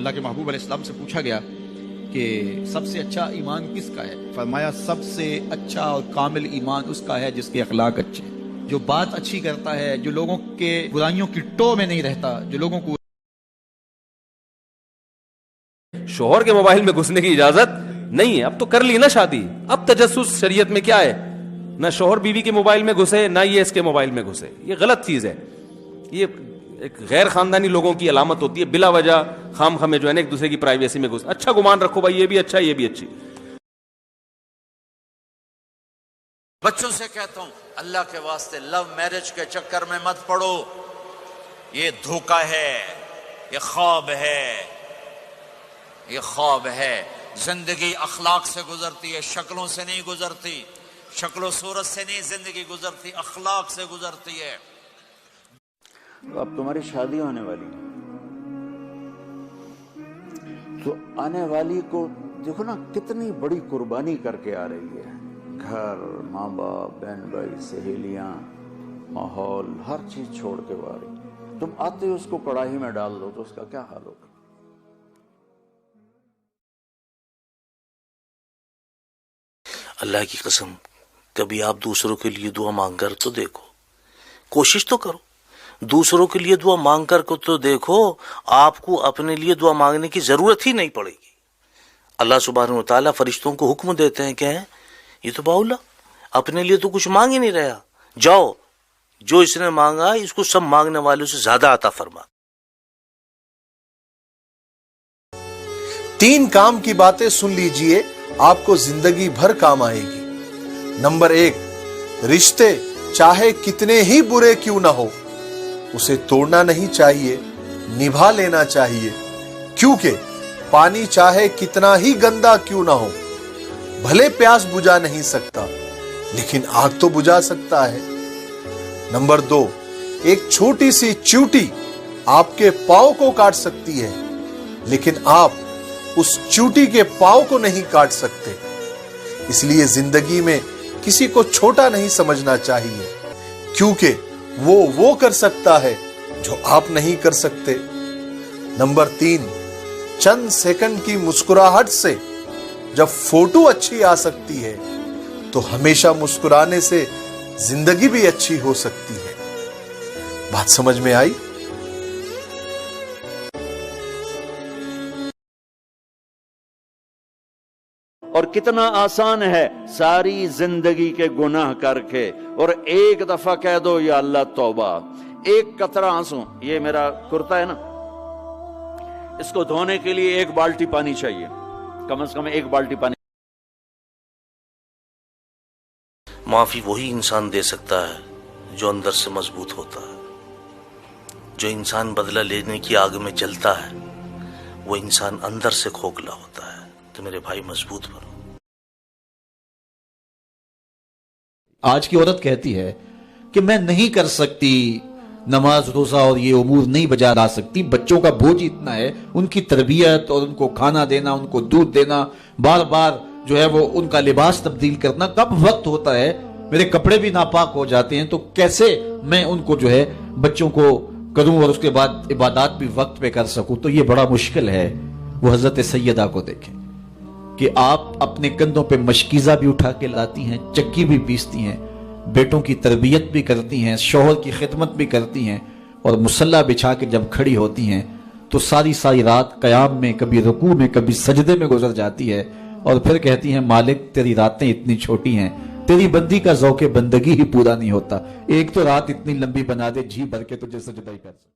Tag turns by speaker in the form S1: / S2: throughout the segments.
S1: اللہ کے محبوب علیہ السلام سے پوچھا گیا کہ سب سے اچھا ایمان کس کا ہے؟ فرمایا سب سے اچھا اور کامل ایمان اس کا ہے جس کے اخلاق اچھے، جو بات اچھی کرتا ہے، جو لوگوں کے برائیوں کی ٹو میں نہیں رہتا، جو لوگوں کو
S2: شوہر کے موبائل میں گھسنے کی اجازت نہیں ہے. اب تو کر لی نا شادی، اب تجسس شریعت میں کیا ہے؟ نہ شوہر بیوی کے موبائل میں گھسے، نہ یہ اس کے موبائل میں گھسے. یہ غلط چیز ہے. یہ ایک غیر خاندانی لوگوں کی علامت ہوتی ہے، بلا وجہ خام خامے جو ہے نا ایک دوسرے کی پرائیویسی میں گھس. اچھا گمان رکھو بھائی، یہ بھی اچھا، یہ بھی اچھی.
S3: بچوں سے کہتا ہوں اللہ کے واسطے لو میرج کے چکر میں مت پڑو. یہ دھوکہ ہے، یہ خواب ہے، یہ خواب ہے. زندگی اخلاق سے گزرتی ہے، شکلوں سے نہیں گزرتی. شکل و صورت سے نہیں زندگی گزرتی، اخلاق سے گزرتی ہے. اب تمہاری شادی ہونے والی ہے تو آنے والی کو دیکھو نا کتنی بڑی قربانی کر کے آ رہی ہے. گھر، ماں باپ، بہن بھائی، سہیلیاں، ماحول، ہر چیز چھوڑ کے وہ آ رہی. تم آتے ہی اس کو کڑاہی میں ڈال دو تو اس کا کیا حال ہوگا؟
S4: اللہ کی قسم کبھی آپ دوسروں کے لیے دعا مانگ کر تو دیکھو، کوشش تو کرو. دوسروں کے لیے دعا مانگ کر کو تو دیکھو، آپ کو اپنے لیے دعا مانگنے کی ضرورت ہی نہیں پڑے گی. اللہ سبحانہ و تعالیٰ فرشتوں کو حکم دیتے ہیں کہ یہ تو باؤلا اپنے لیے تو کچھ مانگ ہی نہیں رہا، جاؤ جو اس نے مانگا اس کو سب مانگنے والوں سے زیادہ عطا فرما.
S5: 3 کام کی باتیں سن لیجئے، آپ کو زندگی بھر کام آئے گی. نمبر 1، رشتے چاہے کتنے ہی برے کیوں نہ ہو اسے توڑنا نہیں چاہیے، نبھا لینا چاہیے. کیونکہ پانی چاہے کتنا ہی گندا کیوں نہ ہو، بھلے پیاس بجھا نہیں سکتا لیکن آگ تو بجھا سکتا ہے. نمبر 2، ایک چھوٹی سی چیوٹی آپ کے پاؤں کو کاٹ سکتی ہے لیکن آپ اس چیوٹی کے پاؤں کو نہیں کاٹ سکتے. اس لیے زندگی میں کسی کو چھوٹا نہیں سمجھنا چاہیے، کیونکہ وہ کر سکتا ہے جو آپ نہیں کر سکتے. نمبر 3، چند سیکنڈ کی مسکراہٹ سے جب فوٹو اچھی آ سکتی ہے تو ہمیشہ مسکرانے سے زندگی بھی اچھی ہو سکتی ہے. بات سمجھ میں آئی؟
S3: اور کتنا آسان ہے ساری زندگی کے گناہ کر کے اور ایک دفعہ کہہ دو یا اللہ توبہ. ایک قطرہ آنسو، یہ میرا کرتا ہے نا، اس کو دھونے کے لیے 1 بالٹی پانی چاہیے، کم از کم 1 بالٹی پانی.
S4: معافی وہی انسان دے سکتا ہے جو اندر سے مضبوط ہوتا ہے. جو انسان بدلہ لینے کی آگ میں جلتا ہے وہ انسان اندر سے کھوکھلا ہوتا ہے. تو میرے بھائی مضبوط بنو.
S1: آج کی عورت کہتی ہے کہ میں نہیں کر سکتی نماز، روزہ اور یہ امور نہیں بجا لا سکتی، بچوں کا بوجھ اتنا ہے، ان کی تربیت اور ان کو کھانا دینا، ان کو دودھ دینا، بار بار جو ہے وہ ان کا لباس تبدیل کرنا، کب وقت ہوتا ہے، میرے کپڑے بھی ناپاک ہو جاتے ہیں، تو کیسے میں ان کو جو ہے بچوں کو کروں اور اس کے بعد عبادات بھی وقت پہ کر سکوں. تو یہ بڑا مشکل ہے. وہ حضرت سیدہ کو دیکھیں کہ آپ اپنے کندھوں پہ مشکیزہ بھی اٹھا کے لاتی ہیں، چکی بھی پیستی ہیں، بیٹوں کی تربیت بھی کرتی ہیں، شوہر کی خدمت بھی کرتی ہیں، اور مصلی بچھا کے جب کھڑی ہوتی ہیں تو ساری رات قیام میں، کبھی رکوع میں، کبھی سجدے میں گزر جاتی ہے، اور پھر کہتی ہیں مالک تیری راتیں اتنی چھوٹی ہیں، تیری بندی کا ذوق بندگی ہی پورا نہیں ہوتا، ایک تو رات اتنی لمبی بنا دے جی بھر کے تجھے سجدہ ہی کر سکتا.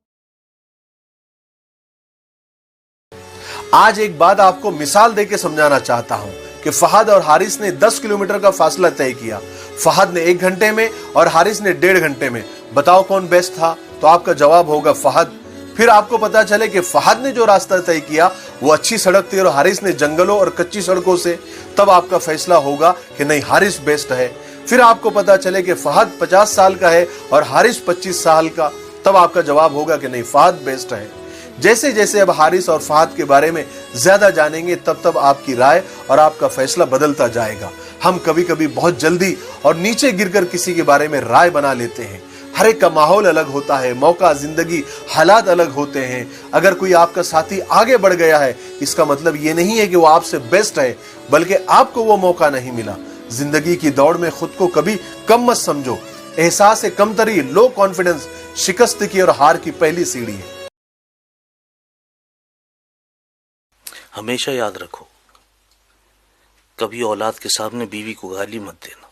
S5: آج ایک بات آپ کو مثال دے کے سمجھانا چاہتا ہوں کہ فہد اور حارث نے 10 کلومیٹر کا فاصلہ طے کیا. فہد نے 1 گھنٹے میں اور حارث نے 1.5 گھنٹے میں. بتاؤ کون بیسٹ تھا؟ تو آپ کا جواب ہوگا فہد. پھر آپ کو پتا چلے کہ فہد نے جو راستہ طے کیا وہ اچھی سڑک تھی اور حارث نے جنگلوں اور کچی سڑکوں سے، تب آپ کا فیصلہ ہوگا کہ نہیں حارث بیسٹ ہے. پھر آپ کو پتا چلے کہ فہد 50 سال کا ہے اور حارث 25 سال کا، تب آپ کا جواب ہوگا کہ نہیں فہد بیسٹ ہے. جیسے جیسے اب حارث اور فہد کے بارے میں زیادہ جانیں گے تب آپ کی رائے اور آپ کا فیصلہ بدلتا جائے گا. ہم کبھی کبھی بہت جلدی اور نیچے گر کر کسی کے بارے میں رائے بنا لیتے ہیں. ہر ایک کا ماحول الگ ہوتا ہے، موقع، زندگی، حالات الگ ہوتے ہیں. اگر کوئی آپ کا ساتھی آگے بڑھ گیا ہے، اس کا مطلب یہ نہیں ہے کہ وہ آپ سے بیسٹ ہے، بلکہ آپ کو وہ موقع نہیں ملا. زندگی کی دوڑ میں خود کو کبھی کم مت سمجھو. احساس کمتری، لو کانفیڈنس شکست کی اور ہار کی پہلی سیڑھی ہے.
S4: ہمیشہ یاد رکھو، کبھی اولاد کے سامنے بیوی کو گالی مت دینا،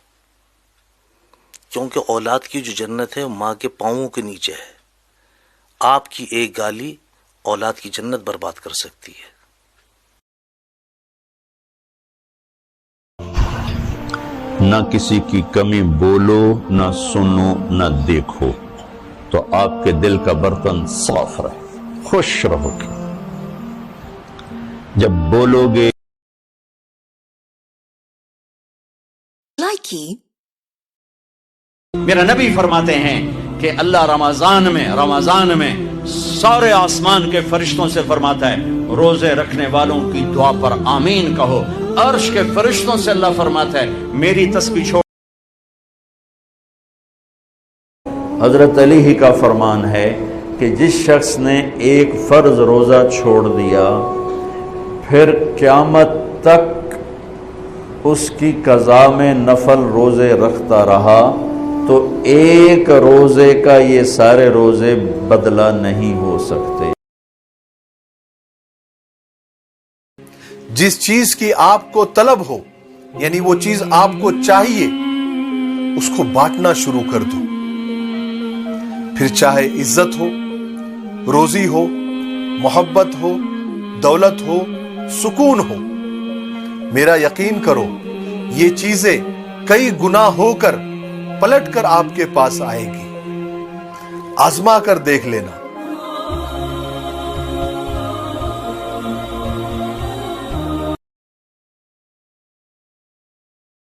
S4: کیونکہ اولاد کی جو جنت ہے وہ ماں کے پاؤں کے نیچے ہے. آپ کی ایک گالی اولاد کی جنت برباد کر سکتی ہے.
S6: نہ کسی کی کمی بولو، نہ سنو، نہ دیکھو، تو آپ کے دل کا برتن صاف رہے، خوش رہو گے. جب بولو گے
S3: میرا نبی فرماتے ہیں کہ اللہ رمضان میں سارے آسمان کے فرشتوں سے فرماتا ہے روزے رکھنے والوں کی دعا پر آمین کہو. عرش کے فرشتوں سے اللہ فرماتا ہے میری تسبیح چھوڑ. حضرت علی ہی کا فرمان ہے کہ جس شخص نے ایک فرض روزہ چھوڑ دیا پھر قیامت تک اس کی قضا میں نفل روزے رکھتا رہا تو ایک روزے کا یہ سارے روزے بدلہ نہیں ہو سکتے.
S5: جس چیز کی آپ کو طلب ہو، یعنی وہ چیز آپ کو چاہیے، اس کو بانٹنا شروع کر دو. پھر چاہے عزت ہو، روزی ہو، محبت ہو، دولت ہو، سکون ہو. میرا یقین کرو یہ چیزیں کئی گنا ہو کر پلٹ کر آپ کے پاس آئے گی. آزما کر دیکھ لینا.